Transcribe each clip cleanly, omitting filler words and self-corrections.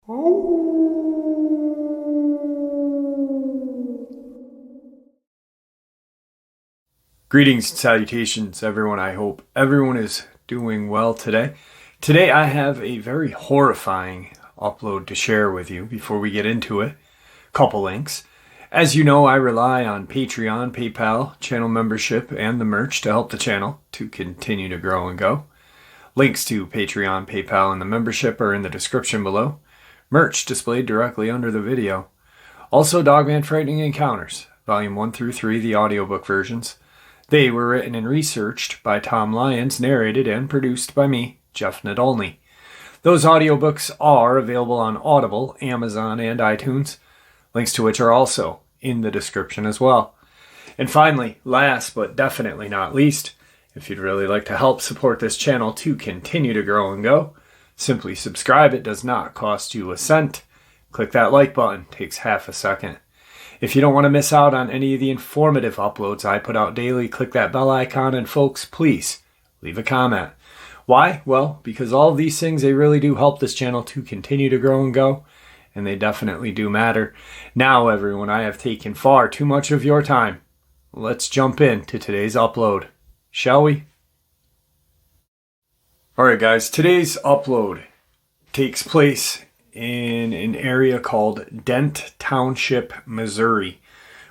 Greetings and salutations, everyone. I hope everyone is doing well today. Today I have a very horrifying upload to share with you before we get into it. Couple links. As you know, I rely on Patreon, PayPal, channel membership, and the merch to help the channel to continue to grow and go. Links to Patreon, PayPal, and the membership are in the description below. Merch displayed directly under the video. Also, Dogman Frightening Encounters, Volume 1 through 3, the audiobook versions. They were written and researched by Tom Lyons, narrated and produced by me, Jeff Nadolny. Those audiobooks are available on Audible, Amazon, and iTunes, links to which are also in the description as well. And finally, last but definitely not least, if you'd really like to help support this channel to continue to grow and go, simply subscribe. It does not cost you a cent. Click that like button. Takes half a second. If you don't want to miss out on any of the informative uploads I put out daily, click that bell icon, and folks, please leave a comment. Why? Well, because all of these things, they really do help this channel to continue to grow and go, and they definitely do matter. Now, everyone, I have taken far too much of your time. Let's jump into today's upload, shall we? Alright guys, today's upload takes place in an area called Dent Township, Missouri,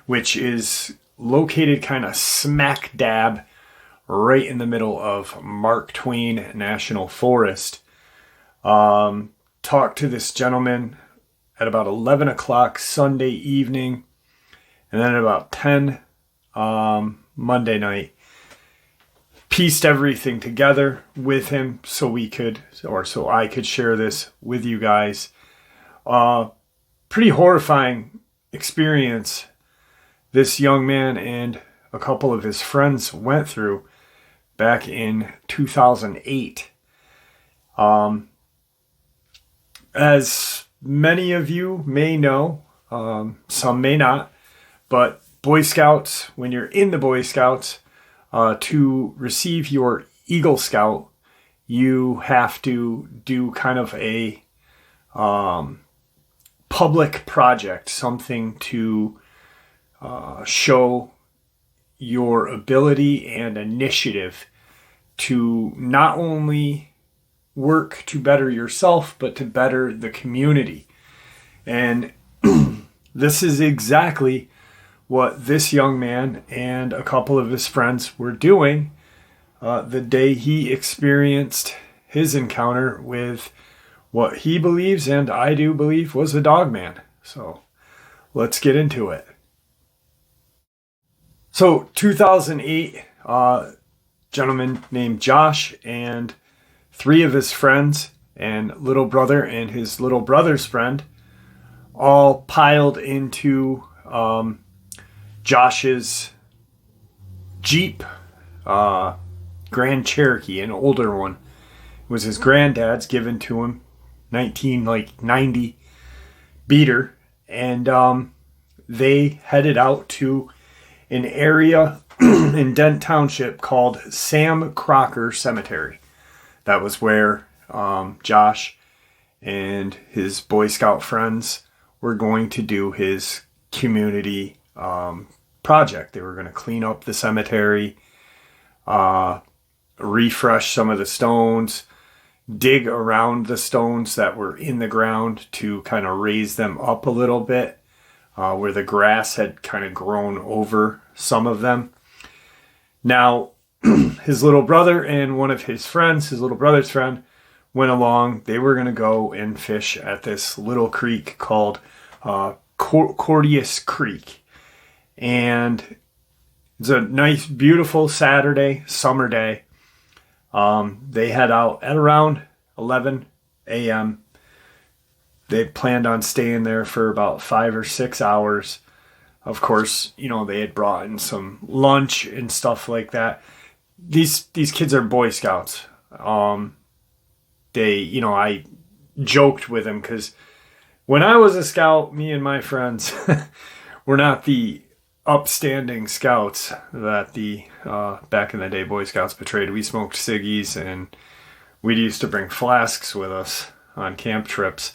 which is located kind of smack dab right in the middle of Mark Twain National Forest. Talked to this gentleman at about 11 o'clock Sunday evening, and then at about 10 Monday night. Pieced everything together with him so I could share this with you guys. Pretty horrifying experience this young man and a couple of his friends went through back in 2008. As many of you may know, some may not, but Boy Scouts, when you're in the Boy Scouts, to receive your Eagle Scout, you have to do kind of a public project, something to show your ability and initiative to not only work to better yourself, but to better the community. And this is exactly what this young man and a couple of his friends were doing the day he experienced his encounter with what he believes, and I do believe, was a Dogman. So let's get into it. So 2008, gentleman named Josh and three of his friends and little brother and his little brother's friend all piled into Josh's Jeep Grand Cherokee, an older one. It was his granddad's, given to him, 1990 beater, and they headed out to an area in Dent Township called Sam Crocker Cemetery. That was where Josh and his Boy Scout friends were going to do his community project. They were going to clean up the cemetery, refresh some of the stones, dig around the stones that were in the ground to kind of raise them up a little bit, where the grass had kind of grown over some of them. Now, his little brother and one of his friends, his little brother's friend, went along. They were going to go and fish at this little creek called Cordius Creek. And it's a nice, beautiful Saturday, summer day. They head out at around 11 a.m. They planned on staying there for about 5 or 6 hours. Of course, they had brought in some lunch and stuff like that. These kids are Boy Scouts. I joked with them because when I was a scout, me and my friends were not the upstanding scouts that the back in the day Boy Scouts portrayed. We smoked ciggies and we used to bring flasks with us on camp trips.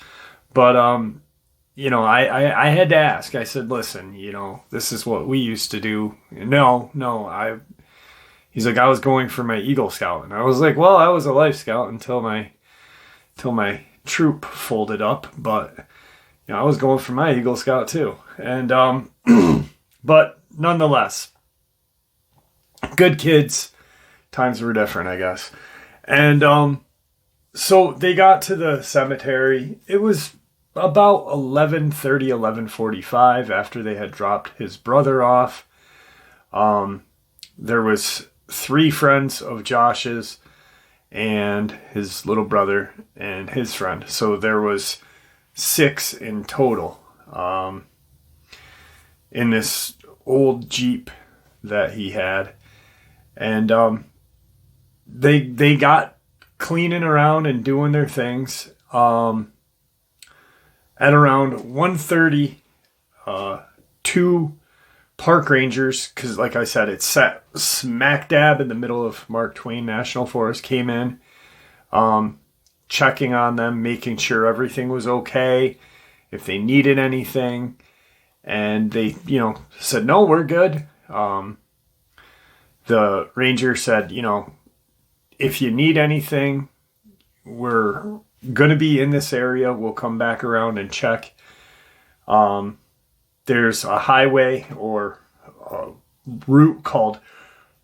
But I had to ask. I said, listen, this is what we used to do. No. He's like, I was going for my Eagle Scout. And I was like, well, I was a Life Scout until my troop folded up. But, I was going for my Eagle Scout too. And, but nonetheless, good kids. Times were different, I guess. And, so they got to the cemetery. It was about 11:30, 11:45 after they had dropped his brother off. There was 3 friends of Josh's and his little brother and his friend. So there was 6 in total in this old Jeep that he had. And they got cleaning around and doing their things. At around 1:30, 2 park rangers, because like I said, it's set smack dab in the middle of Mark Twain National Forest, came in, checking on them, making sure everything was okay, if they needed anything. And they, said, no, we're good. The ranger said, if you need anything, we're going to be in this area. We'll come back around and check. There's a highway or a route called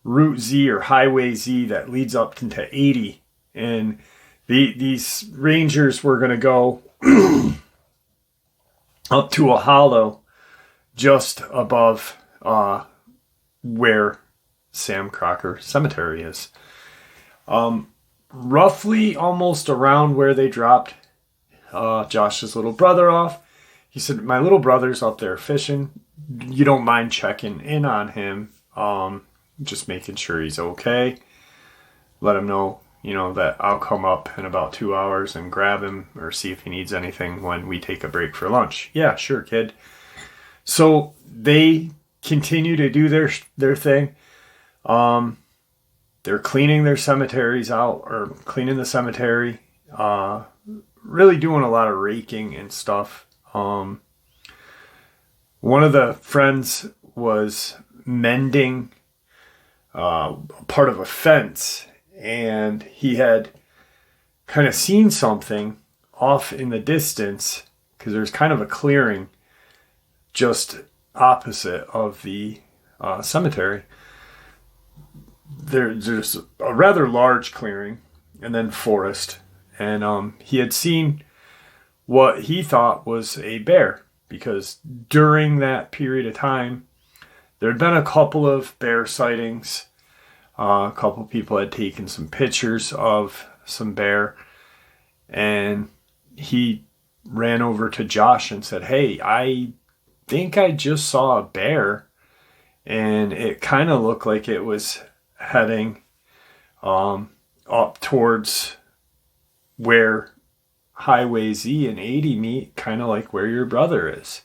Route Z or Highway Z that leads up into 80. And these rangers were going to go up to a hollow just above where Sam Crocker Cemetery is. Roughly almost around where they dropped Josh's little brother off. He said, my little brother's up there fishing. You don't mind checking in on him, just making sure he's okay. Let him know, that I'll come up in about 2 hours and grab him or see if he needs anything when we take a break for lunch. Yeah, sure, kid. So they continue to do their thing. They're cleaning their cemeteries out, or cleaning the cemetery, really doing a lot of raking and stuff. One of the friends was mending part of a fence, and he had kind of seen something off in the distance, because there's kind of a clearing just opposite of the cemetery. There's a rather large clearing and then forest. And he had seen what he thought was a bear, because during that period of time, there had been a couple of bear sightings. A couple people had taken some pictures of some bear. And he ran over to Josh and said, hey, I think I just saw a bear. And it kind of looked like it was heading up towards where Highway Z and 80 meet, kind of like where your brother is.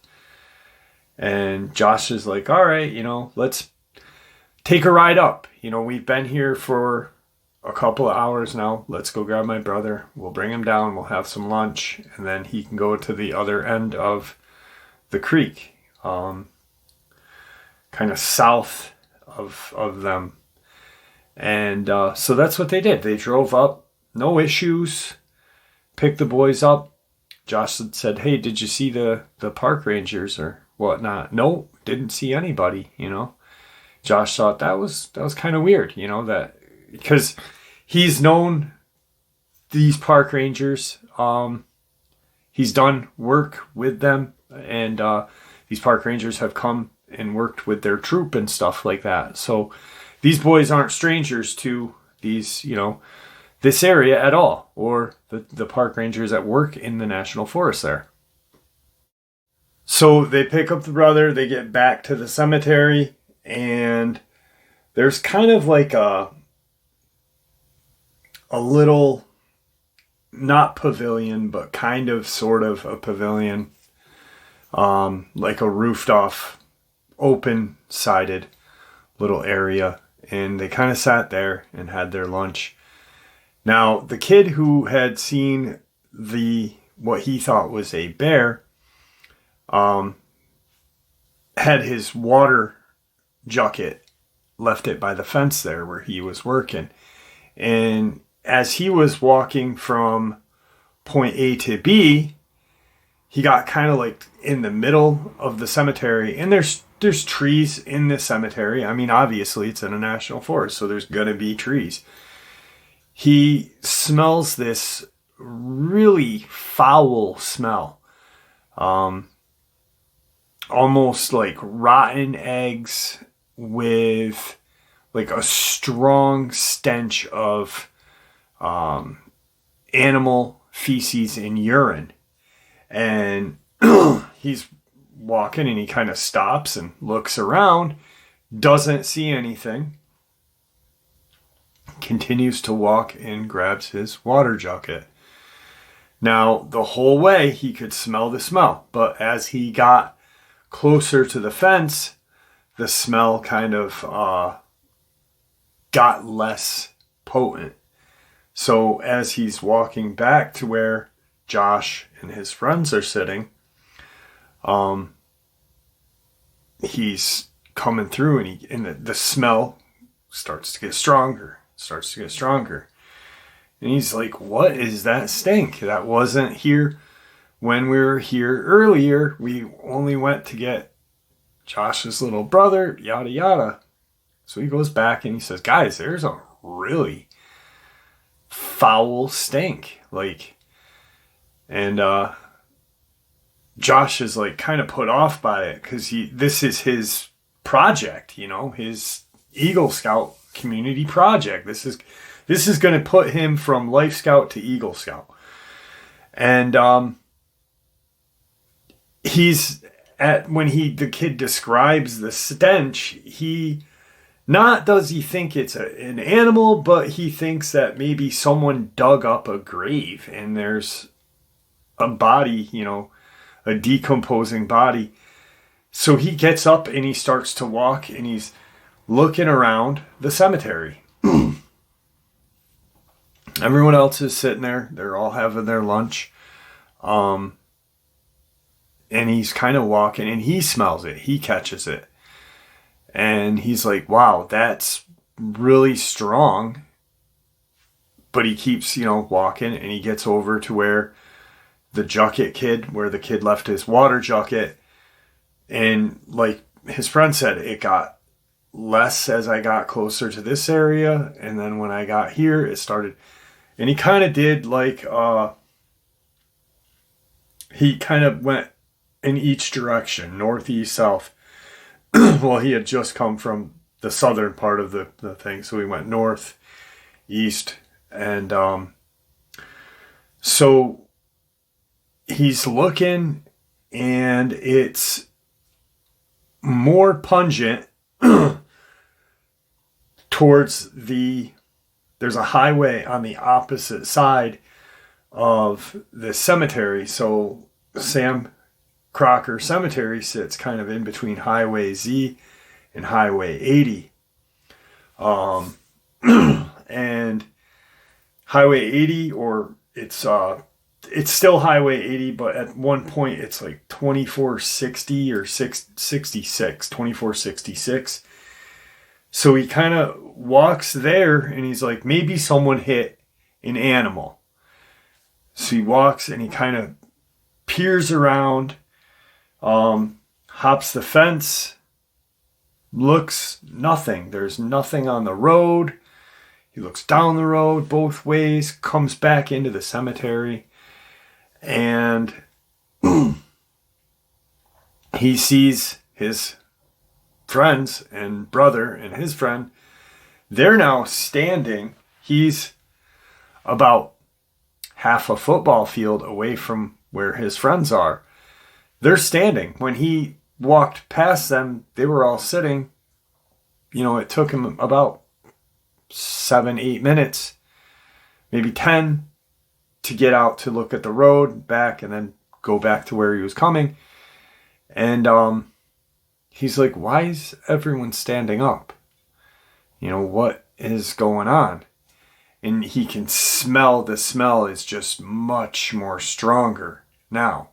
And Josh is like, all right, let's take a ride up. We've been here for a couple of hours now. Let's go grab my brother. We'll bring him down. We'll have some lunch. And then he can go to the other end of the creek, kind of south of them. And so that's what they did. They drove up, no issues, picked the boys up. Josh had said, hey, did you see the park rangers or whatnot? No, didn't see anybody, Josh thought that was kind of weird, that because he's known these park rangers. He's done work with them, and these park rangers have come and worked with their troop and stuff like that. So these boys aren't strangers to these, this area at all, or the park rangers that work in the national forest there. So they pick up the brother, they get back to the cemetery, and there's kind of like a little, not pavilion, but kind of sort of a pavilion, like a roofed off, open sided little area. And they kind of sat there and had their lunch. Now, the kid who had seen the what he thought was a bear had his water jacket, left it by the fence there where he was working. And as he was walking from point A to B, he got kind of like in the middle of the cemetery, and there's trees in the cemetery. I mean, obviously it's in a national forest, so there's gonna be trees. He smells this really foul smell, almost like rotten eggs with like a strong stench of animal feces and urine. And he's walking and he kind of stops and looks around, doesn't see anything, continues to walk and grabs his water jacket. Now, the whole way he could smell the smell, but as he got closer to the fence, the smell kind of got less potent. So as he's walking back to where Josh and his friends are sitting, he's coming through, and the smell starts to get stronger, and he's like, what is that stink? That wasn't here when we were here earlier. We only went to get Josh's little brother, yada yada. So he goes back and he says, guys, there's a really foul stink, like. And Josh is like kind of put off by it because this is his project, his Eagle Scout community project. This is going to put him from Life Scout to Eagle Scout. And when the kid describes the stench, does he think it's an animal, but he thinks that maybe someone dug up a grave and there's a body, a decomposing body. So he gets up and he starts to walk and he's looking around the cemetery. Everyone else is sitting there. They're all having their lunch. And he's kind of walking and he smells it. He catches it. And he's like, wow, that's really strong. But he keeps, walking, and he gets over to where the kid left his water jacket. And like his friend said, it got less as I got closer to this area. And then when I got here, it started, and he kind of did like, he kind of went in each direction, north, east, south. Well, he had just come from the southern part of the thing. So he went north, east, and so he's looking, and it's more pungent towards there's a highway on the opposite side of the cemetery. So Sam Crocker Cemetery sits kind of in between Highway Z and Highway 80. And Highway 80, or it's still Highway 80, but at one point it's like 2460 or 2466. So he kind of walks there and he's like, maybe someone hit an animal. So he walks and he kind of peers around, hops the fence, looks, nothing. There's nothing on the road. He looks down the road both ways, comes back into the cemetery, and he sees his friends and brother and his friend. They're now standing. He's about half a football field away from where his friends are. They're standing. When he walked past them, they were all sitting. It took him about 7-8 minutes, maybe 10, to get out to look at the road back and then go back to where he was coming. And he's like, why is everyone standing up? What is going on? and he can smell, the smell is just much more stronger now.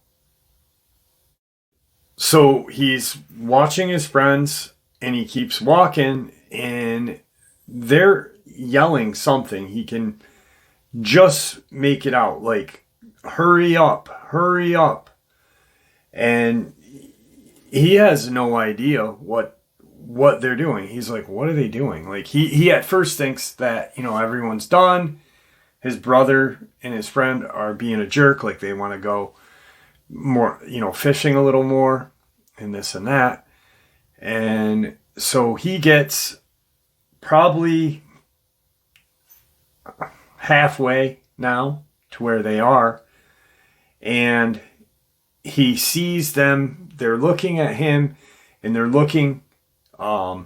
So he's watching his friends, and he keeps walking, and they're yelling something. He can just make it out, like, hurry up, hurry up. And he has no idea what they're doing. He's like, what are they doing? Like, he at first thinks that, everyone's done. His brother and his friend are being a jerk, like they want to go more, fishing a little more and this and that. And so he gets probably halfway now to where they are, and he sees them. They're looking at him, and they're looking up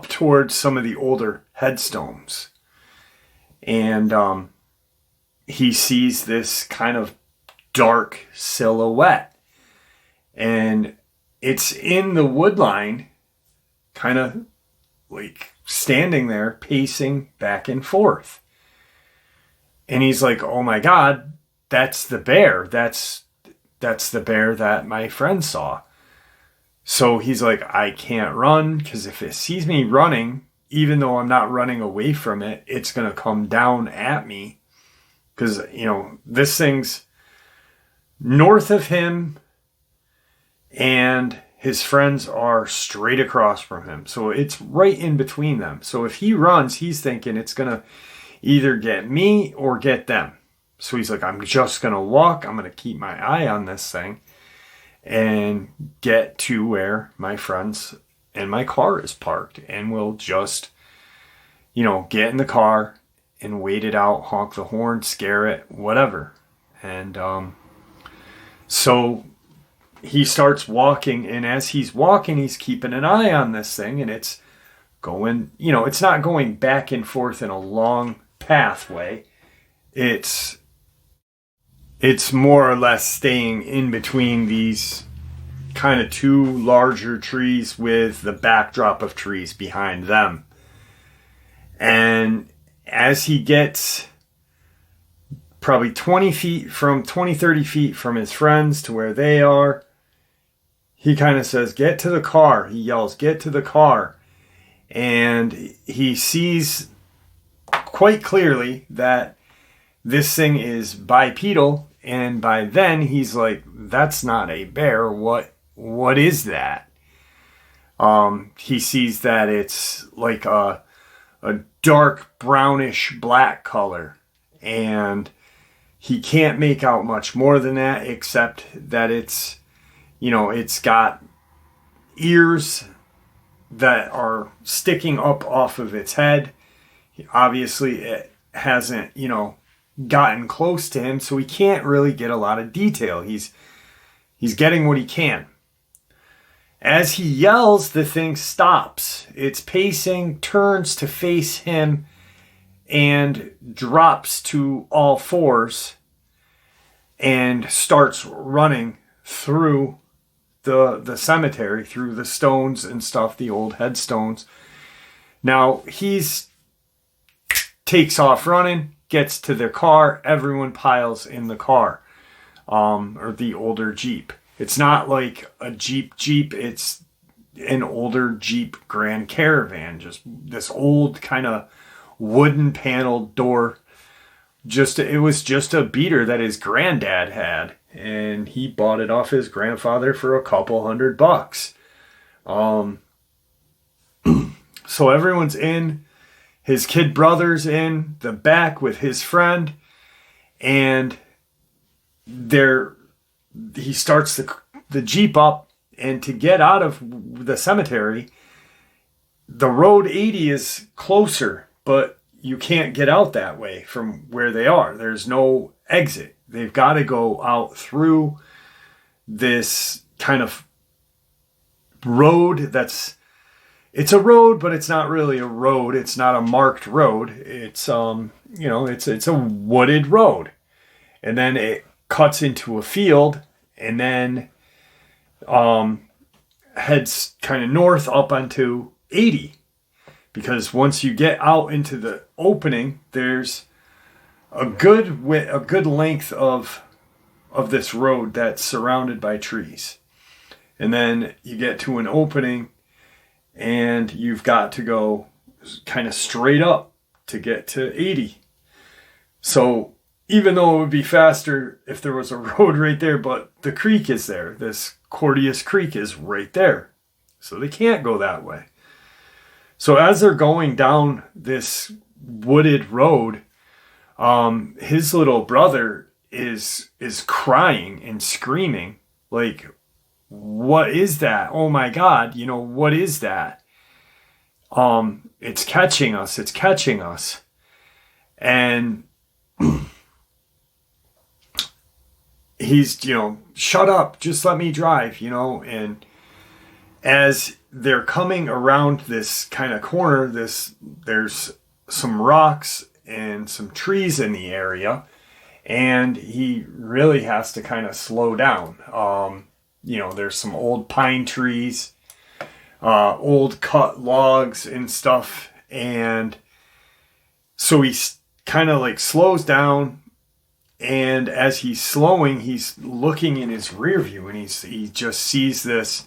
towards some of the older headstones. And he sees this kind of dark silhouette, and it's in the wood line, kind of like standing there, pacing back and forth. And he's like, oh my God, that's the bear. That's the bear that my friend saw. So he's like, I can't run, because if it sees me running, even though I'm not running away from it, it's going to come down at me. Because, this thing's north of him, and his friends are straight across from him. So it's right in between them. So if he runs, he's thinking it's going to either get me or get them. So he's like, I'm just going to walk. I'm going to keep my eye on this thing and get to where my friends and my car is parked. And we'll just, get in the car and wait it out, honk the horn, scare it, whatever. And so he starts walking, and as he's walking, he's keeping an eye on this thing, and it's going, it's not going back and forth in a long pathway. It's more or less staying in between these kind of two larger trees with the backdrop of trees behind them. And as he gets probably 30 feet from his friends to where they are, he kind of says, get to the car. He yells, get to the car. And he sees quite clearly that this thing is bipedal. And by then he's like, that's not a bear. What is that? He sees that it's like a dark brownish black color. And he can't make out much more than that, except that it's got ears that are sticking up off of its head. Obviously, it hasn't, gotten close to him, so he can't really get a lot of detail. He's getting what he can. As he yells, the thing stops. It's pacing, turns to face him, and drops to all fours and starts running through the cemetery, through the stones and stuff, the old headstones. Now, takes off running, gets to their car, everyone piles in the car, or the older Jeep. It's not like a Jeep, it's an older Jeep Grand Caravan, just this old kind of wooden paneled door. It was just a beater that his granddad had, and he bought it off his grandfather for a couple $100. So everyone's in. His kid brother's in the back with his friend, and he starts the Jeep up, and to get out of the cemetery, the road 80 is closer, but you can't get out that way from where they are. There's no exit. They've got to go out through this kind of road it's a road, but it's not really a road. It's not a marked road. It's it's a wooded road. And then it cuts into a field, and then heads kind of north up onto 80. because once you get out into the opening, there's a good length of this road that's surrounded by trees. And then you get to an opening and you've got to go kind of straight up to get to 80. So even though it would be faster if there was a road right there, but the creek is there. This Cordius Creek is right there. So they can't go that way. So as they're going down this wooded road, his little brother is crying and screaming, like, what is that? Oh my God, what is that? It's catching us. It's catching us. And he's, shut up, just let me drive, and as they're coming around this kind of corner, there's some rocks and some trees in the area, and he really has to kind of slow down. There's some old pine trees, old cut logs and stuff. And so he kind of like slows down. And as he's slowing, he's looking in his rear view and he just sees this.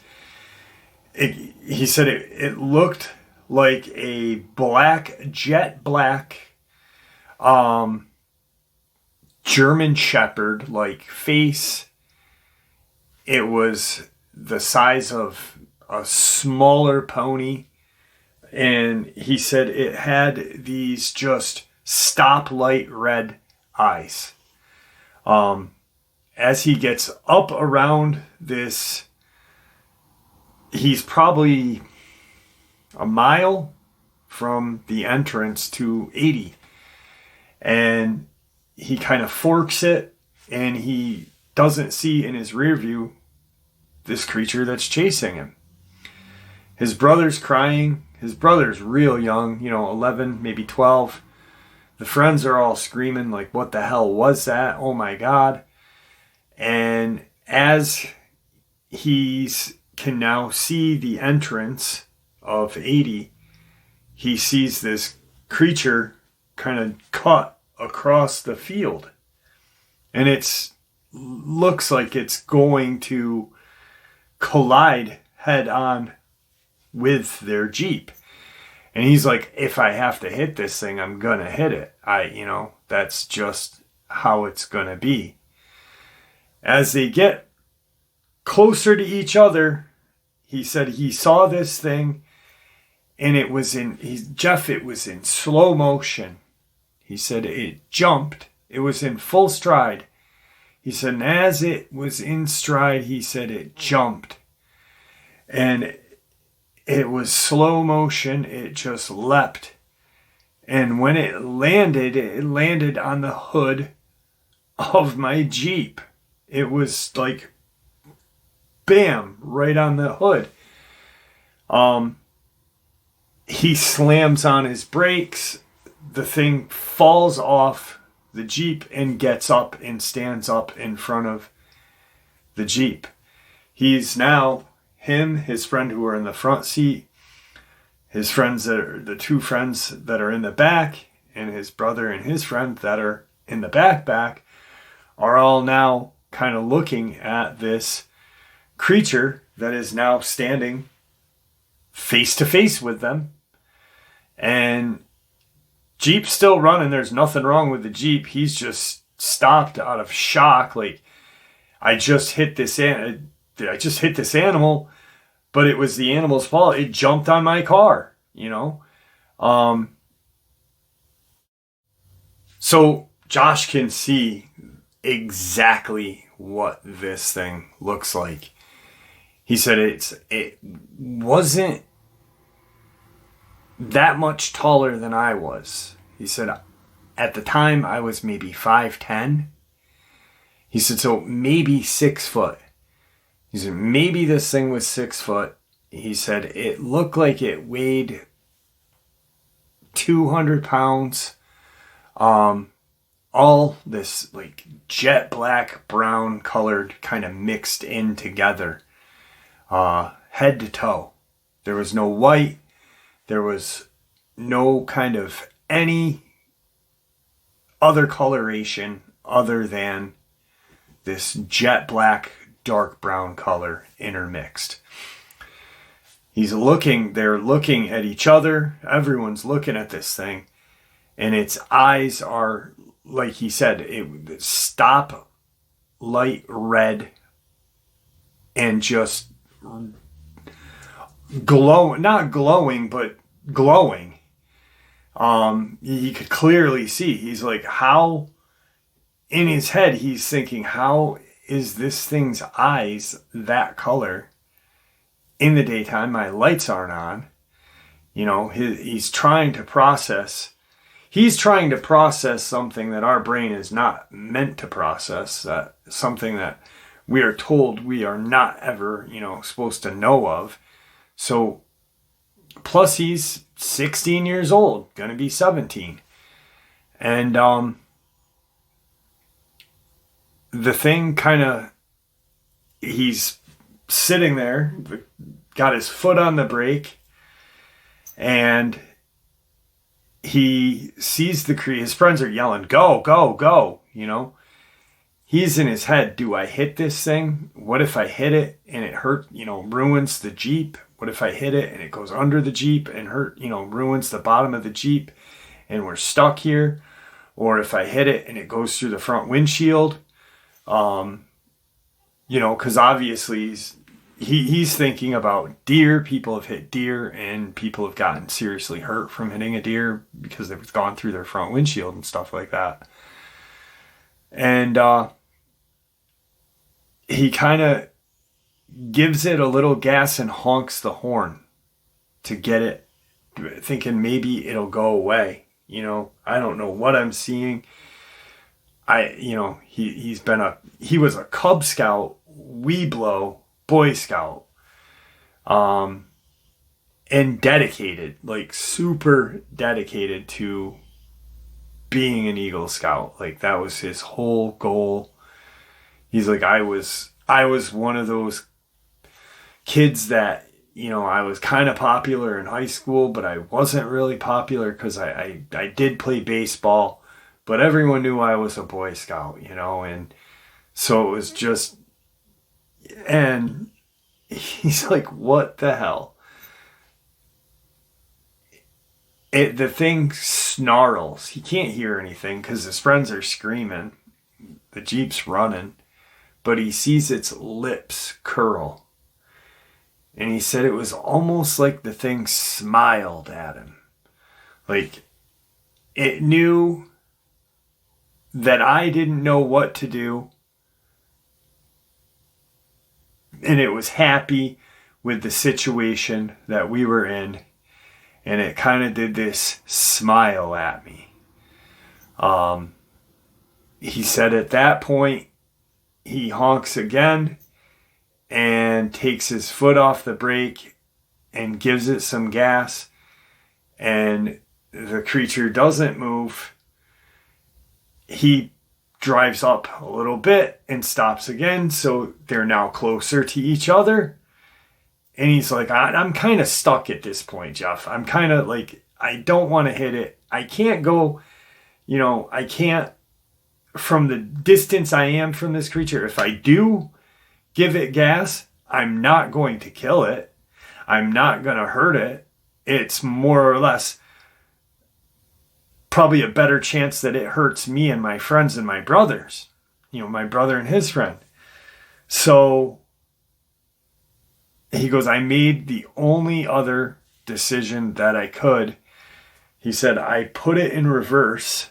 He said it looked like a jet black, German Shepherd like face. It was the size of a smaller pony. And he said it had these just stoplight red eyes. As he gets up around this, he's probably a mile from the entrance to 80. And he kind of forks it, and he doesn't see in his rear view this creature that's chasing him. His brother's crying. His brother's real young, 11, maybe 12. The friends are all screaming like, what the hell was that? Oh my God. And as he can now see the entrance of 80, he sees this creature kind of cut across the field. And looks like it's going to collide head on with their Jeep. And he's like, if I have to hit this thing, I'm going to hit it. That's just how it's going to be. As they get closer to each other, he said he saw this thing, and it was in slow motion. He said it jumped. It was in full stride. He said, and as it was in stride, he said it jumped. And it was slow motion. It just leapt. And when it landed on the hood of my Jeep. It was like, bam, right on the hood. He slams on his brakes. The thing falls off the Jeep and gets up and stands up in front of the Jeep. He's now, his friend who are in the front seat, his friends the two friends that are in the back, and his brother and his friend that are in the back are all now kind of looking at this creature that is now standing face to face with them. And Jeep's still running. There's nothing wrong with the Jeep. He's just stopped out of shock. Like, I just hit this animal, but it was the animal's fault. It jumped on my car, So Josh can see exactly what this thing looks like. He said it wasn't that much taller than I was. He said at the time I was maybe 5'10". He said, so maybe 6 foot. He said, maybe this thing was 6 foot. He said, it looked like it weighed 200 pounds. All this like jet black, brown colored kind of mixed in together. Head to toe. There was no white. There was no kind of any other coloration other than this jet black, dark brown color intermixed. They're looking at each other. Everyone's looking at this thing. And its eyes are, like he said, stop light red and just not glowing, but glowing. You could clearly see, he's like, how, in his head, he's thinking, how is this thing's eyes that color? In the daytime, my lights aren't on. He's trying to process something that our brain is not meant to process, something that we are told we are not ever, supposed to know of. So, plus he's 16 years old, going to be 17. And the thing he's sitting there, got his foot on the brake, and he sees his friends are yelling, go, go, go, He's in his head, do I hit this thing? What if I hit it and it ruins the Jeep? What if I hit it and it goes under the Jeep and ruins the bottom of the Jeep and we're stuck here? Or if I hit it and it goes through the front windshield? Because obviously he's thinking about deer. People have hit deer and people have gotten seriously hurt from hitting a deer because they've gone through their front windshield and stuff like that. And he kind of gives it a little gas and honks the horn to get it, thinking maybe it'll go away. I don't know what I'm seeing. He was a Cub Scout, Weeblo, Boy Scout, and dedicated, like super dedicated to being an Eagle Scout. Like that was his whole goal. He's like, I was one of those kids that, I was kind of popular in high school, but I wasn't really popular because I did play baseball, but everyone knew I was a Boy Scout, and so it was just, and he's like, what the hell? The thing snarls. He can't hear anything because his friends are screaming. The Jeep's running, but he sees its lips curl. And he said it was almost like the thing smiled at him. Like it knew that I didn't know what to do. And it was happy with the situation that we were in. And it kind of did this smile at me. He said at that point, he honks again and takes his foot off the brake and gives it some gas. And the creature doesn't move. He drives up a little bit and stops again. So they're now closer to each other. And he's like, I'm kind of stuck at this point, Jeff. I'm kind of like, I don't want to hit it. I can't go, I can't, from the distance I am from this creature, if I do give it gas, I'm not going to kill it. I'm not going to hurt it. It's more or less probably a better chance that it hurts me and my friends and my brothers. My brother and his friend. So he goes, I made the only other decision that I could. He said, I put it in reverse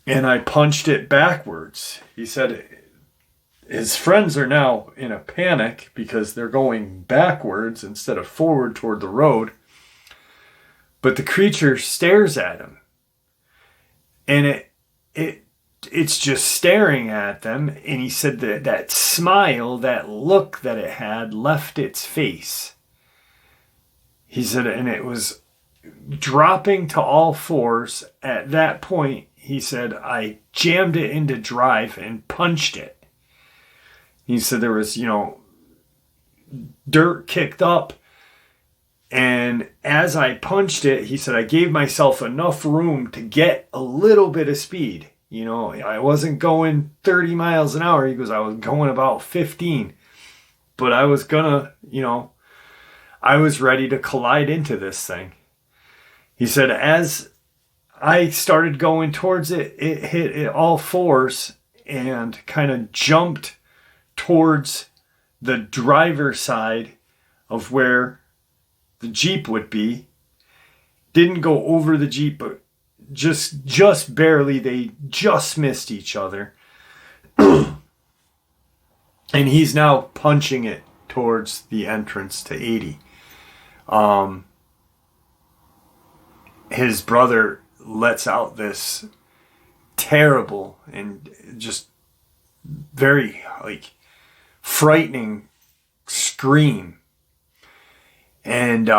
and I punched it backwards. He said his friends are now in a panic because they're going backwards instead of forward toward the road. But the creature stares at him. And it's just staring at them. And he said that smile, that look that it had left its face. He said, and it was dropping to all fours. At that point, he said, I jammed it into drive and punched it. He said there was, dirt kicked up. And as I punched it, he said, I gave myself enough room to get a little bit of speed. You know, I wasn't going 30 miles an hour. He goes, I was going about 15. But I was gonna, you know, I was ready to collide into this thing. He said, as I started going towards it, it hit it all fours and kind of jumped towards the driver's side of where the Jeep would be. Didn't go over the Jeep, but just barely. They just missed each other. And he's now punching it towards the entrance to 80. His brother lets out this terrible and just very like frightening scream. And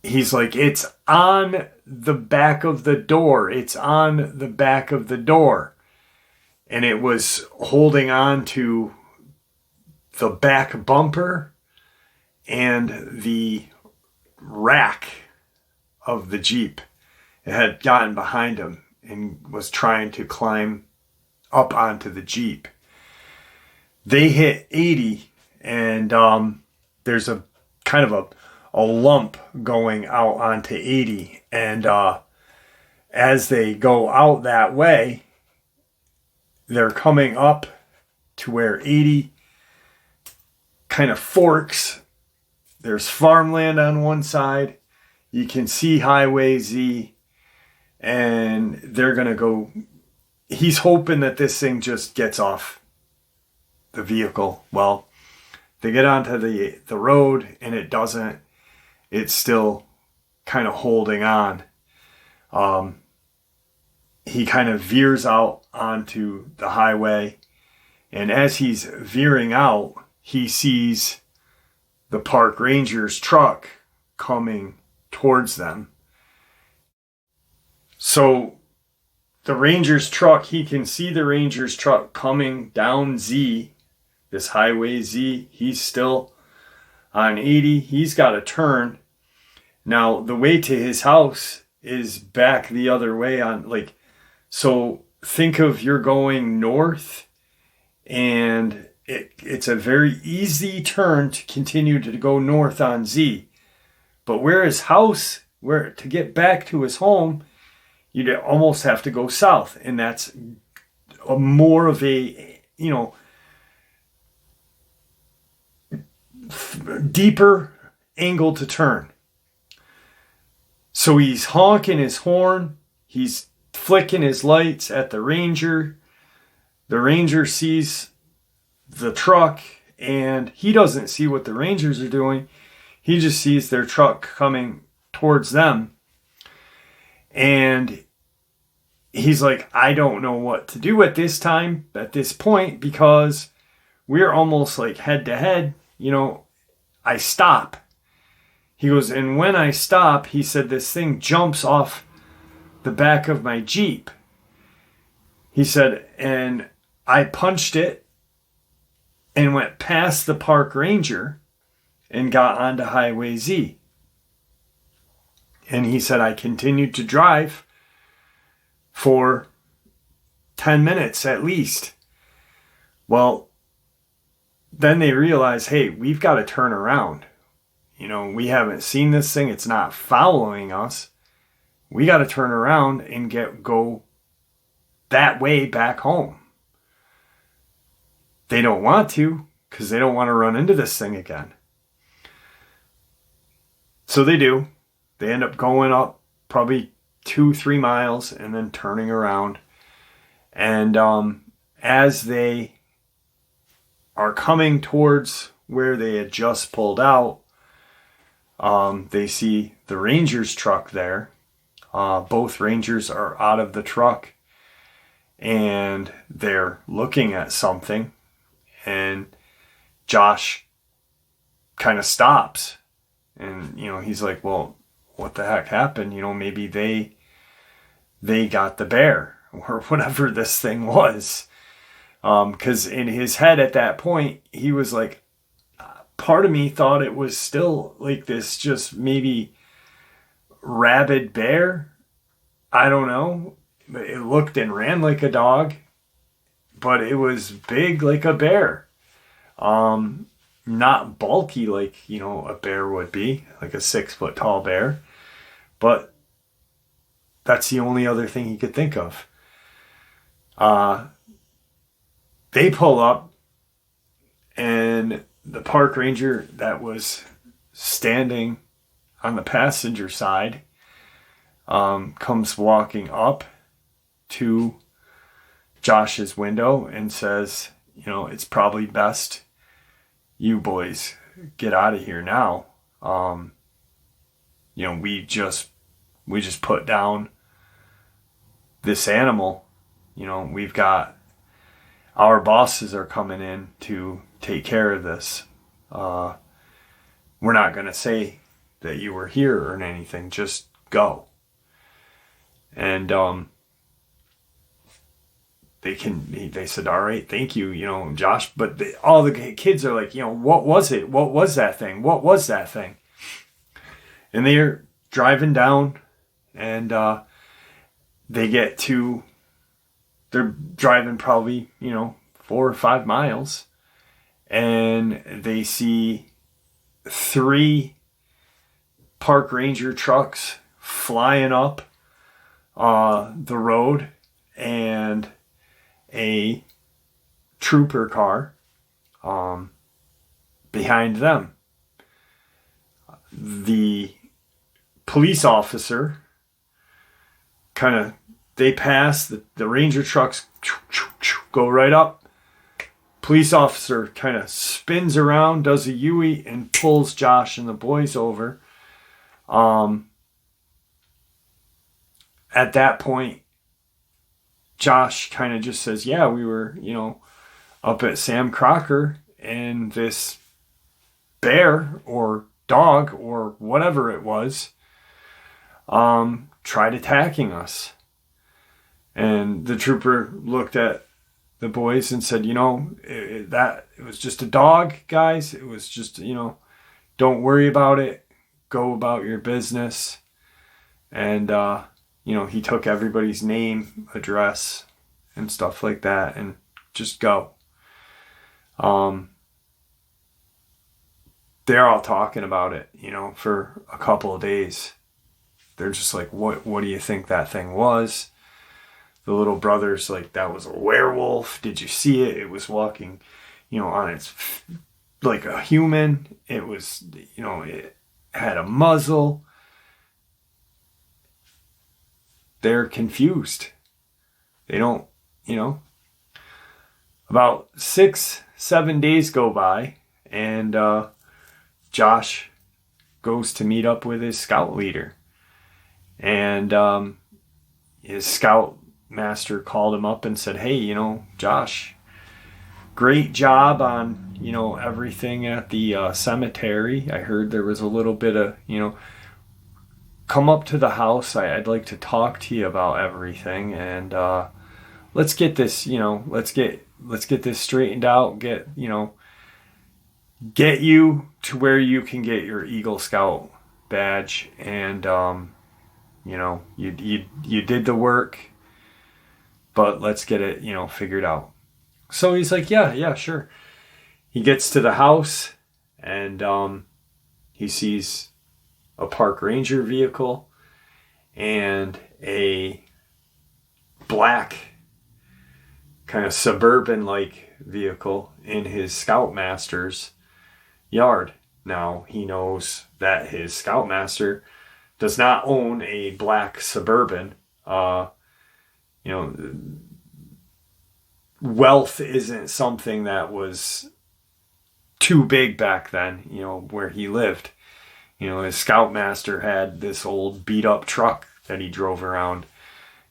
he's like, it's on the back of the door. It's on the back of the door. And it was holding on to the back bumper and the rack of the Jeep. It had gotten behind him and was trying to climb up onto the Jeep. They hit 80, and there's a kind of a lump going out onto 80. And as they go out that way, they're coming up to where 80 kind of forks. There's farmland on one side. You can see Highway Z, and they're going to go. He's hoping that this thing just gets off the vehicle. Well, they get onto the road, and it doesn't. It's still kind of holding on. He kind of veers out onto the highway, and as he's veering out, he sees the park ranger's truck coming towards them. So the ranger's truck, he can see the ranger's truck coming down Z, this highway Z. He's still on 80. He's got to turn. Now the way to his house is back the other way on, like, so think of you're going north, and it's a very easy turn to continue to go north on Z. But where his house, where to get back to his home, you'd almost have to go south. And that's more of a, you know, deeper angle to turn. So he's honking his horn. He's flicking his lights at the ranger. The ranger sees the truck, and he doesn't see what the rangers are doing. He just sees their truck coming towards them. And he's like, I don't know what to do at this time, at this point, because we're almost like head to head. You know, I stop. He goes, and when I stop, he said, this thing jumps off the back of my Jeep. He said, and I punched it and went past the park ranger and got onto Highway Z. And he said, I continued to drive for 10 minutes at least. Well, then they realize, hey, we've got to turn around. You know, we haven't seen this thing. It's not following us. We got to turn around and go that way back home. They don't want to, because they don't want to run into this thing again. So they do. They end up going up probably 2-3 miles and then turning around. And as they are coming towards where they had just pulled out, they see the ranger's truck there. Both rangers are out of the truck, and they're looking at something. And Josh kind of stops. And, you know, he's like, well, what the heck happened? You know, maybe they got the bear or whatever this thing was. Because in his head at that point, he was like, part of me thought it was still like this just maybe rabid bear. I don't know. It looked and ran like a dog, but it was big like a bear. Not bulky like, a bear would be, like a 6-foot tall bear. But that's the only other thing he could think of. They pull up, and the park ranger that was standing on the passenger side comes walking up to Josh's window and says, it's probably best you boys get out of here now. We just put down this animal. We've got, our bosses are coming in to take care of this. We're not going to say that you were here or anything. Just go. And they said, all right, thank you, Josh. But all the kids are like, what was it? What was that thing? What was that thing? And they're driving down, and they're driving probably, 4 or 5 miles, and they see 3 park ranger trucks flying up the road, and a trooper car behind them. The police officer they pass, the ranger trucks go right up. Police officer kind of spins around, does a U-E, and pulls Josh and the boys over. At that point, Josh kind of just says, yeah, we were, up at Sam Crocker, and this bear or dog or whatever it was tried attacking us. And the trooper looked at the boys and said, it was just a dog, guys. It was just, don't worry about it. Go about your business. And, he took everybody's name, address, and stuff like that, and just go. They're all talking about it, for a couple of days. They're just like, what do you think that thing was? The little brother's like, that was a werewolf. Did you see it? It was walking, on its, like a human. It was, it had a muzzle. They're confused. They don't, about 6-7 days go by, and Josh goes to meet up with his scout leader. And his scout master called him up and said, hey, Josh, great job on, everything at the cemetery. I heard there was a little bit of, come up to the house. I'd like to talk to you about everything, and let's get this, let's get this straightened out. Get you to where you can get your Eagle Scout badge, and you did the work, but let's get it, figured out. So he's like, yeah, sure. He gets to the house, and he sees a park ranger vehicle and a black kind of suburban like vehicle in his scoutmaster's yard. Now he knows that his scoutmaster does not own a black suburban. Wealth isn't something that was too big back then, where he lived. His scoutmaster had this old beat up truck that he drove around,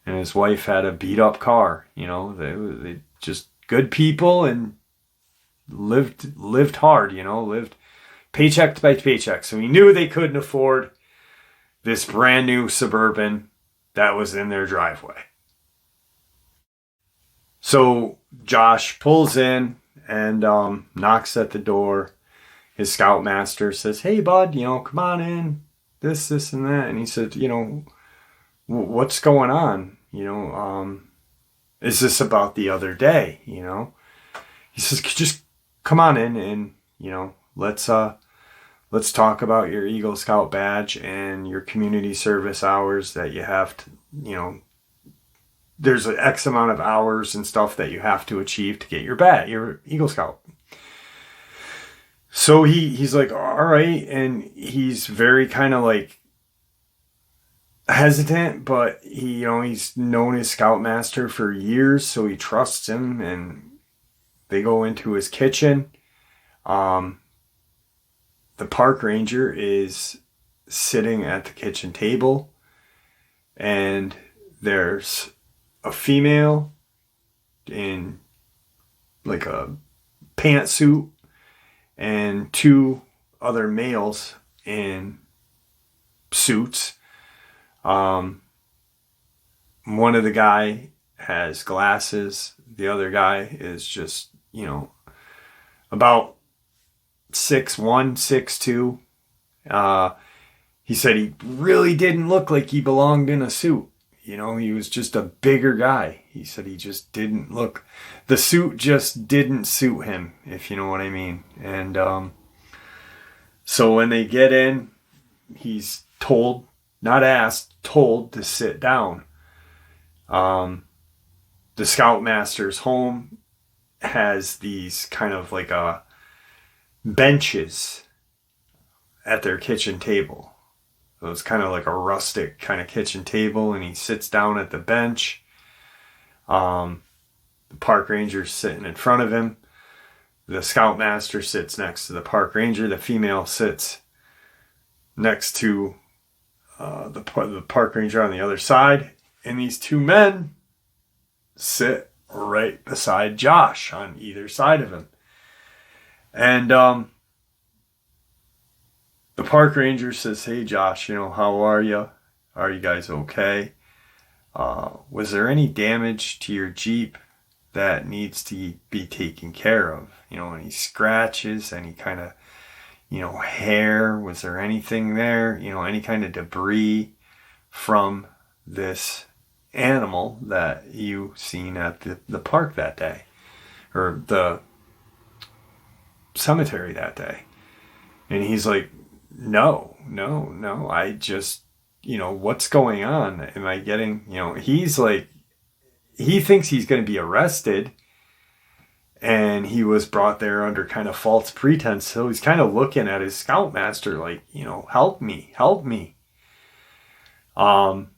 and his wife had a beat up car. They just good people and lived hard, lived paycheck by paycheck. So he knew they couldn't afford this brand new Suburban that was in their driveway. So Josh pulls in and knocks at the door, his scoutmaster says, "Hey, bud, come on in, this, and that." And he said, "What's going on? Is this about the other day?" He says, "Just come on in and, let's talk about your Eagle Scout badge and your community service hours that you have to, there's an X amount of hours and stuff that you have to achieve to get your badge, your Eagle Scout." So he's like, "All right." And he's very kind of like hesitant, but he's known his scoutmaster for years, so he trusts him, and they go into his kitchen. The park ranger is sitting at the kitchen table, and there's a female in like a pantsuit and two other males in suits. One of the guy has glasses. The other guy is just, about 6'1", 6'2". He said he really didn't look like he belonged in a suit. He was just a bigger guy. He said he just didn't look, the suit just didn't suit him, if you know what I mean. And so when they get in, he's told, not asked, told to sit down. The scoutmaster's home has these kind of like benches at their kitchen table. So it's kind of like a rustic kind of kitchen table, and he sits down at the bench. The park ranger's sitting in front of him. The scoutmaster sits next to the park ranger. The female sits next to the park ranger on the other side. And these two men sit right beside Josh on either side of him. And the park ranger says, "Hey, Josh, how are you? Are you guys okay? Was there any damage to your Jeep that needs to be taken care of? Any scratches, any kind of, hair? Was there anything there? Any kind of debris from this animal that you seen at the park that day, or the cemetery that day?" And he's like, No. I just, what's going on? Am I getting, he's like, he thinks he's going to be arrested, and he was brought there under kind of false pretense. So he's kind of looking at his scoutmaster like, help me. At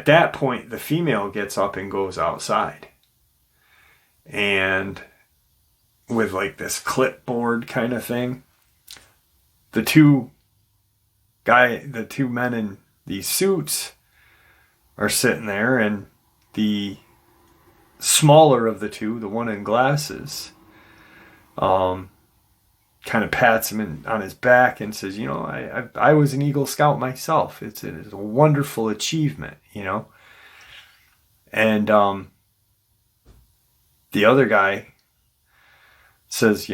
that point, the female gets up and goes outside, and with like this clipboard kind of thing, the two men in these suits are sitting there, and the smaller of the two, the one in glasses, kind of pats him on his back and says, I was an Eagle Scout myself. It's a wonderful achievement, And the other guy says,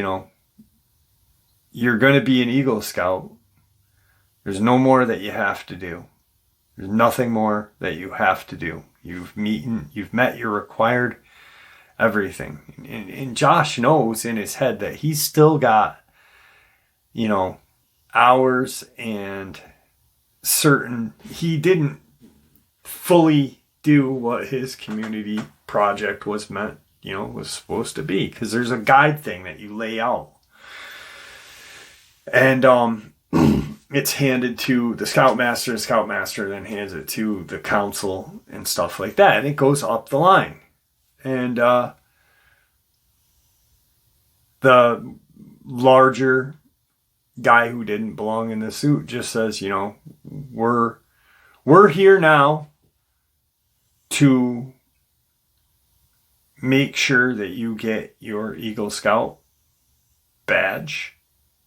you're going to be an Eagle Scout. There's no more that you have to do. There's nothing more that you have to do. You've met your required everything. And Josh knows in his head that he's still got, hours and he didn't fully do what his community project was supposed to be, because there's a guide thing that you lay out. And it's handed to the scoutmaster. The scoutmaster then hands it to the council and stuff like that. And it goes up the line. And the larger guy who didn't belong in the suit just says, we're here now to make sure that you get your Eagle Scout badge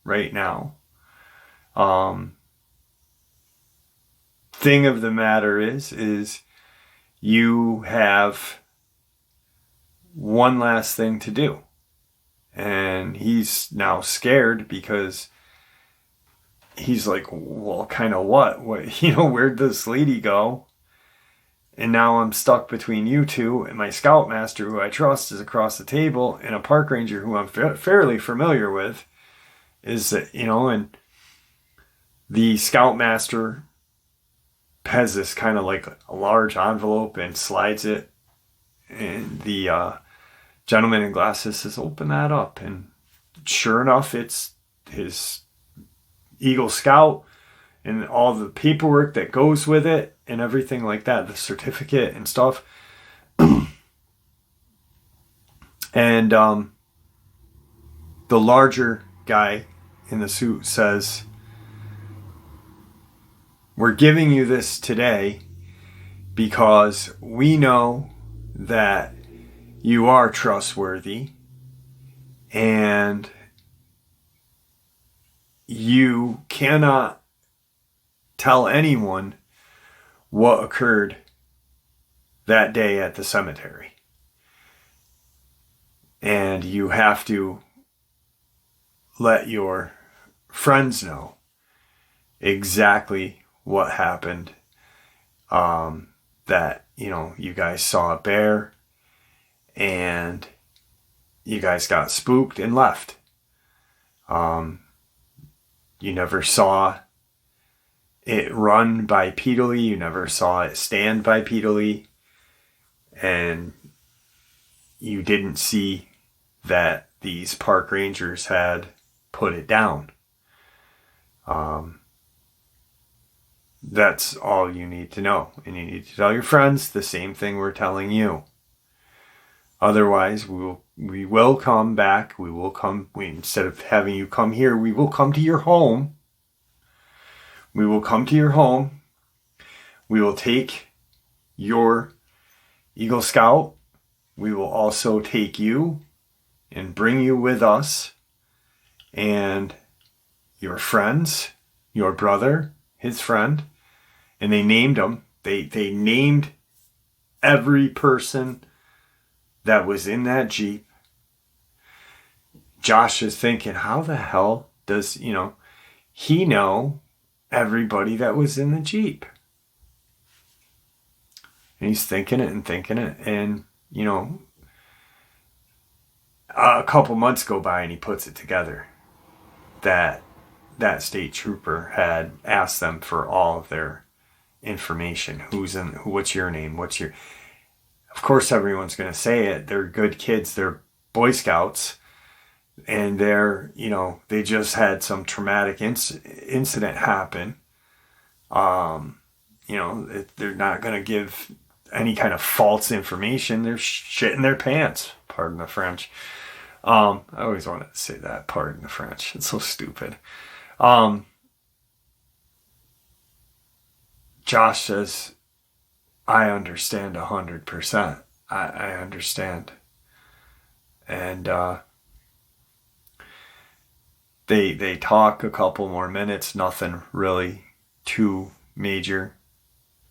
right now. Thing of the matter is you have one last thing to do. And he's now scared because he's like, well, kind of what? Where'd this lady go? And now I'm stuck between you two and my scoutmaster, who I trust, is across the table, and a park ranger who I'm fairly familiar with is that, and the scoutmaster has this kind of like a large envelope and slides it, and the gentleman in glasses says, open that up. And sure enough, it's his Eagle Scout and all the paperwork that goes with it and everything like that, the certificate and stuff. And the larger guy in the suit says, we're giving you this today because we know that you are trustworthy and you cannot tell anyone what occurred that day at the cemetery. And you have to let your friends know exactly what happened. That, you guys saw a bear and you guys got spooked and left. You never saw it run bipedally. You never saw it stand bipedally. And you didn't see that these park rangers had put it down. That's all you need to know. And you need to tell your friends the same thing we're telling you. Otherwise, we will come back. Instead of having you come here, we will come to your home. We will come to your home. We will take your Eagle Scout. We will also take you and bring you with us and your friends, your brother, his friend. And they named them. They named every person that was in that Jeep. Josh is thinking, how the hell does, he know everybody that was in the Jeep? And he's thinking it. And, a couple months go by and he puts it together that state trooper had asked them for all of their information. What's your name? Of course, everyone's going to say it. They're good kids. They're Boy Scouts. And they just had some traumatic incident happen. They're not going to give any kind of false information. They're shitting their pants. Pardon the French. I always wanted to say that. Pardon the French. It's so stupid. Josh says, I understand 100%. I understand. And they talk a couple more minutes, nothing really too major.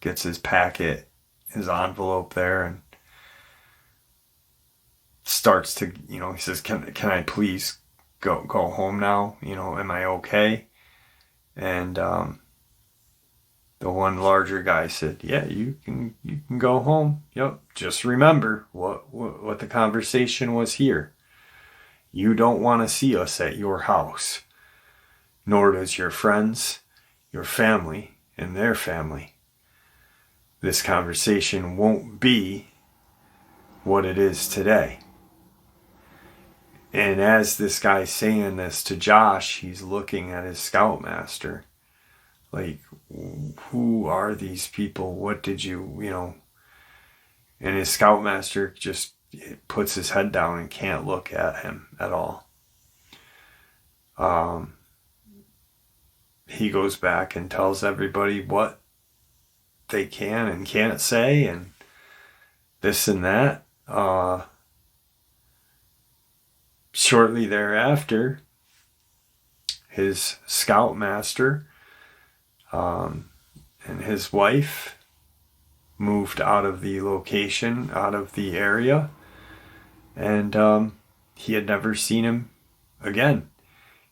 Gets his packet, his envelope there, and starts to, he says, can I please go home now? Am I okay? And the one larger guy said, yeah, you can go home. Yep. Just remember what the conversation was here. You don't want to see us at your house, nor does your friends, your family, and their family. This conversation won't be what it is today. And as this guy's saying this to Josh, he's looking at his scoutmaster. Like, who are these people? What did you. And his scoutmaster just puts his head down and can't look at him at all. He goes back and tells everybody what they can and can't say and this and that. Shortly thereafter, his scoutmaster and his wife moved out of the location, out of the area, and he had never seen him again.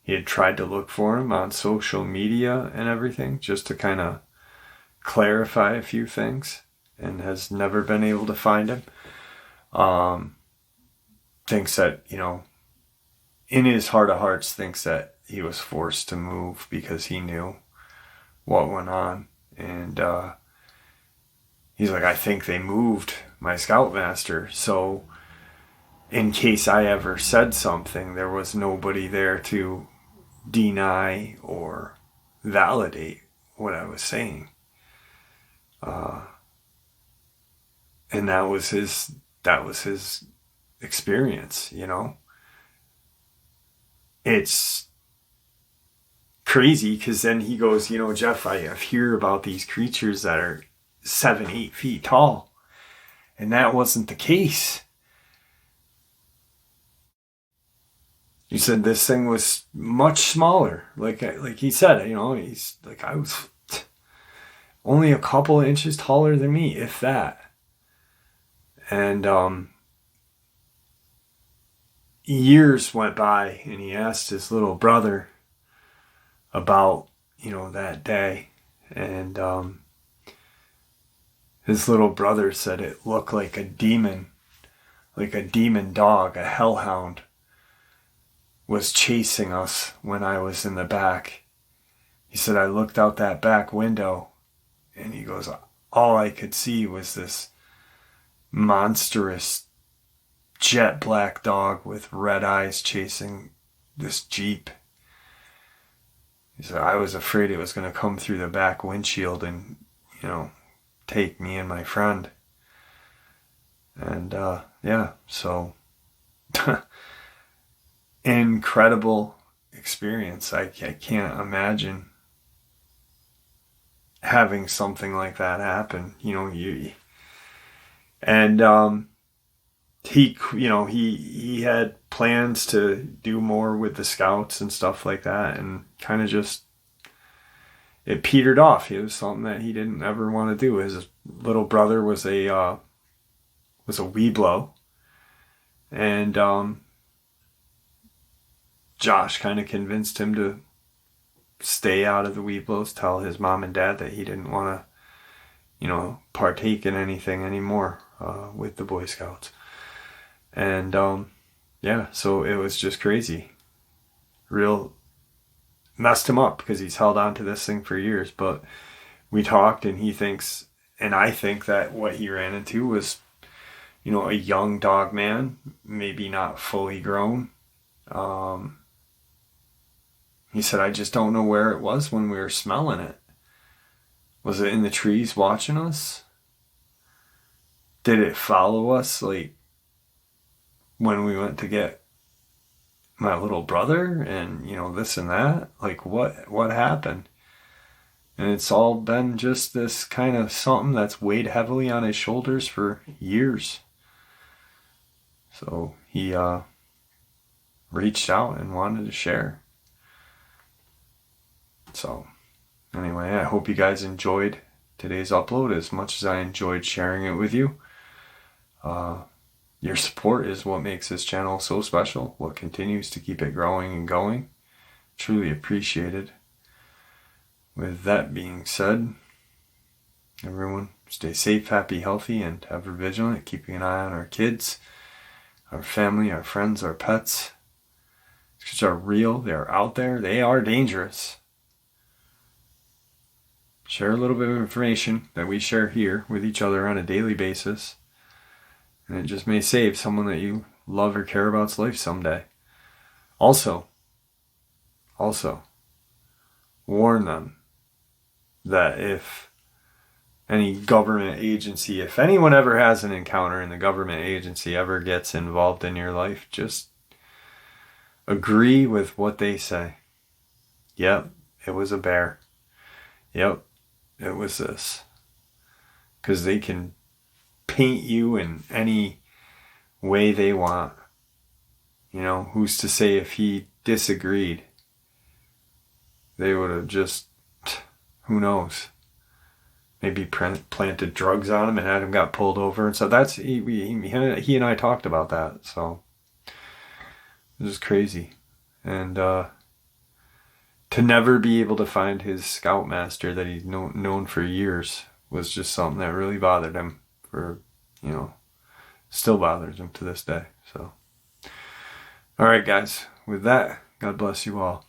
He had tried to look for him on social media and everything just to kind of clarify a few things, and has never been able to find him. Thinks that, in his heart of hearts, thinks that he was forced to move because he knew what went on. And he's like, I think they moved my scoutmaster, so in case I ever said something, there was nobody there to deny or validate what I was saying. And that was his experience, It's crazy because then he goes, Jeff, I hear about these creatures that are 7-8 feet tall, and that wasn't the case. He said this thing was much smaller. Like he said, he's like, I was only a couple of inches taller than me, if that. And years went by, and he asked his little brother about, that day. And his little brother said it looked like a demon dog, a hellhound, was chasing us when I was in the back. He said, I looked out that back window, and he goes, all I could see was this monstrous jet black dog with red eyes chasing this Jeep. He said, I was afraid it was going to come through the back windshield and, take me and my friend. And, so incredible experience. I can't imagine having something like that happen. He had plans to do more with the scouts and stuff like that, and kind of just it petered off. It was something that he didn't ever want to do. His little brother was a Weeblo, and Josh kind of convinced him to stay out of the Weeblos, tell his mom and dad that he didn't want to, partake in anything anymore with the Boy Scouts. And so it was just crazy. Real messed him up because he's held on to this thing for years. But we talked, and he thinks, and I think that what he ran into was, a young Dogman, maybe not fully grown. He said, I just don't know where it was when we were smelling it. Was it in the trees watching us? Did it follow us, like, when we went to get my little brother and, this and that? Like, what happened? And it's all been just this kind of something that's weighed heavily on his shoulders for years. So he reached out and wanted to share. So anyway, I hope you guys enjoyed today's upload as much as I enjoyed sharing it with you. Your support is what makes this channel so special, what continues to keep it growing and going. Truly appreciated. With that being said, everyone stay safe, happy, healthy, and ever vigilant, keeping an eye on our kids, our family, our friends, our pets. These are real, they're out there, they are dangerous. Share a little bit of information that we share here with each other on a daily basis, and it just may save someone that you love or care about's life someday. Also, warn them that if any government agency, if anyone ever has an encounter and the government agency ever gets involved in your life, just agree with what they say. Yep, it was a bear. Yep, it was this. Because they can paint you in any way they want. Who's to say if he disagreed, they would have just, who knows, maybe planted drugs on him and had him got pulled over. And so that's, he and I talked about that. So It was crazy. And to never be able to find his Scoutmaster that he's known for years was just something that really bothered him for, still bothers him to this day. So, all right, guys, with that, God bless you all.